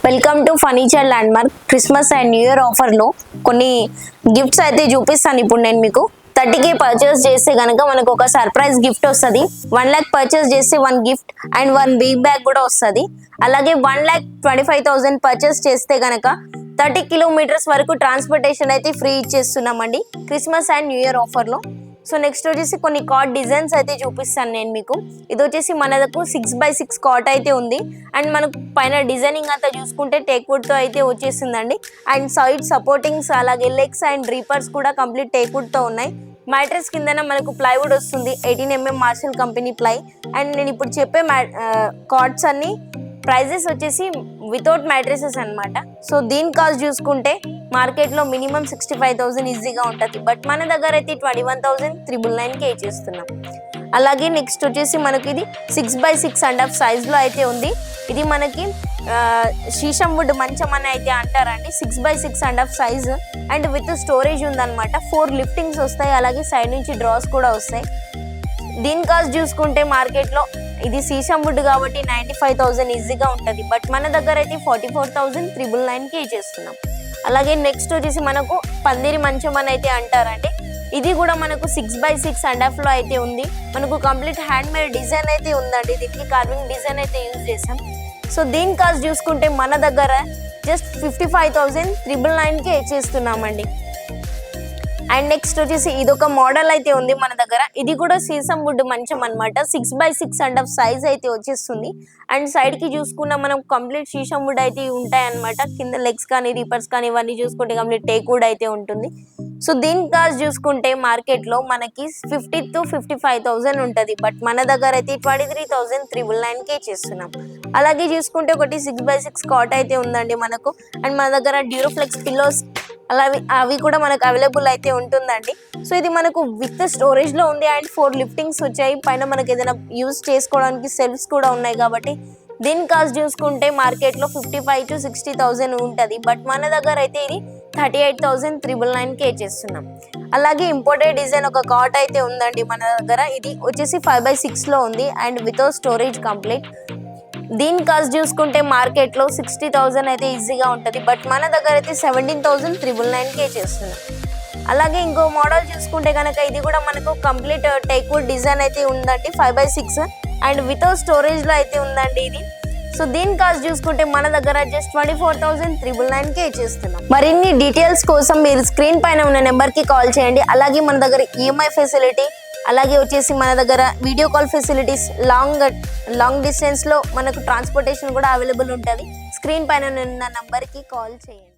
Welcome to furniture land mark. Christmas and new year ఆఫర్లో కొన్ని gifts అయితే చూపిస్తాను ఇప్పుడు నేను మీకు. 30K పర్చేస్ చేస్తే కనుక మనకు ఒక సర్ప్రైజ్ గిఫ్ట్ వస్తుంది. 1 lakh పర్చేస్ చేస్తే 1 గిఫ్ట్ అండ్ 1 బిగ్ బ్యాగ్ కూడా వస్తుంది. అలాగే 1,25,000 పర్చేస్ చేస్తే కనుక 30 కిలోమీటర్స్ వరకు ట్రాన్స్పోర్టేషన్ అయితే ఫ్రీ ఇచ్చేస్తున్నామండి క్రిస్మస్ అండ్ న్యూ ఇయర్ ఆఫర్లో. సో నెక్స్ట్ వచ్చేసి కొన్ని కాట్ డిజైన్స్ అయితే చూపిస్తాను నేను మీకు. ఇది వచ్చేసి మనకు 6x6 కాట్ అయితే ఉంది అండ్ మనకు పైన డిజైనింగ్ అంతా చూసుకుంటే టేక్ వుడ్ తో అయితే వచ్చేసిందండి. అండ్ సైడ్ సపోర్టింగ్స్ అలాగే లెగ్స్ అండ్ రీపర్స్ కూడా కంప్లీట్ టేక్ వుడ్ తో ఉన్నాయి. మ్యాట్రెస్ కిందన మనకు ప్లైవుడ్ వస్తుంది, 18mm martial company ply. And నేను ఇప్పుడు చెప్పే కాట్స్ అన్ని ప్రైజెస్ వచ్చేసి వితౌట్ మ్యాట్రెసెస్ అనమాట. సో దీని కాస్ట్ చూసుకుంటే మార్కెట్లో మినిమం 65,000 ఈజీగా ఉంటుంది, బట్ మన దగ్గర అయితే 21,999కే ఇచ్చేస్తున్నాం. అలాగే నెక్స్ట్ వచ్చేసి మనకి ఇది 6x6.5 సైజ్లో అయితే ఉంది. ఇది మనకి శీషం వుడ్ మంచం అని అయితే అంటారండి. 6x6.5 size and with storage ఉందన్నమాట. 4 లిఫ్టింగ్స్ వస్తాయి, అలాగే సైడ్ నుంచి డ్రాస్ కూడా వస్తాయి. దీని కాస్ట్ చూసుకుంటే మార్కెట్లో ఇది శీషం వుడ్ కాబట్టి 95,000 ఈజీగా ఉంటుంది, బట్ మన దగ్గర అయితే 44,999కే ఇచ్చేస్తున్నాం. అలాగే నెక్స్ట్ వచ్చేసి మనకు పందిరి మంచం అని అయితే అంటారండి. ఇది కూడా మనకు 6x6.5లో అయితే ఉంది. మనకు కంప్లీట్ హ్యాండ్ మేడ్ డిజైన్ అయితే ఉందండి. దీనికి కార్వింగ్ డిజైన్ అయితే యూజ్ చేసాం. సో దీని కాస్ట్ చూసుకుంటే మన దగ్గర జస్ట్ 55,999కే ఇచ్చేస్తున్నామండి. అండ్ నెక్స్ట్ వచ్చేసి ఇదొక మోడల్ అయితే ఉంది మన దగ్గర. ఇది కూడా సీసం వుడ్ మంచం అనమాట. 6x6.5 సైజ్ అయితే వచ్చేస్తుంది. అండ్ సైడ్ కి చూసుకున్న మనం కంప్లీట్ శీషం వుడ్ అయితే ఉంటాయి అనమాట. కింద లెగ్స్ కానీ రీపర్స్ కానీ ఇవన్నీ చూసుకుంటే కంప్లీట్ టేక్ వుడ్ అయితే ఉంటుంది. సో దీని కాస్ట్ చూసుకుంటే మార్కెట్ లో మనకి 50 to 55,000 ఉంటుంది, బట్ మన దగ్గర అయితే 23,999కే చేస్తున్నాం. అలాగే చూసుకుంటే ఒకటి 6x6 కాట్ అయితే ఉందండి మనకు. అండ్ మన దగ్గర డ్యూరోఫ్లెక్స్ పిల్లోస్ అవి కూడా మనకు అవైలబుల్ అయితే ఉంటుందండి. సో ఇది మనకు విత్ స్టోరేజ్ లో ఉంది అండ్ 4 లిఫ్టింగ్స్ వచ్చాయి. పైన మనకి ఏదైనా యూజ్ చేసుకోవడానికి సెల్ఫ్స్ కూడా ఉన్నాయి కాబట్టి దీని కాస్ట్ చూసుకుంటే మార్కెట్ లో 55,000 to 60,000 ఉంటుంది, బట్ మన దగ్గర అయితే ఇది 38,999కే చేస్తున్నాం. అలాగే ఇంపోర్టెడ్ డిజైన్ ఒక కాట్ అయితే ఉందండి మన దగ్గర. ఇది వచ్చేసి 5x6లో ఉంది అండ్ వితౌట్ స్టోరేజ్ కంప్లీట్. దీని కాస్ట్ చూసుకుంటే మార్కెట్లో 60,000 అయితే ఈజీగా ఉంటుంది, బట్ మన దగ్గర అయితే 17,999కే చేస్తున్నాం. అలాగే ఇంకో మోడల్ చూసుకుంటే కనుక ఇది కూడా మనకు కంప్లీట్ టేక్ వుడ్ డిజైన్ అయితే ఉందండి. 5x6 అండ్ వితౌట్ స్టోరేజ్లో అయితే ఉందండి ఇది. సో దీని కాస్ట్ చూసుకుంటే మన దగ్గర జస్ట్ 24,999కే ఇచ్చేస్తున్నాం. మరిన్ని డీటెయిల్స్ కోసం మీరు స్క్రీన్ పైన ఉన్న నెంబర్కి కాల్ చేయండి. అలాగే మన దగ్గర ఈఎంఐ ఫెసిలిటీ, అలాగే వచ్చేసి మన దగ్గర వీడియో కాల్ ఫెసిలిటీస్, లాంగ్ డిస్టెన్స్లో మనకు ట్రాన్స్పోర్టేషన్ కూడా అవైలబుల్ ఉంటుంది. స్క్రీన్ పైన ఉన్న నెంబర్కి కాల్ చేయండి.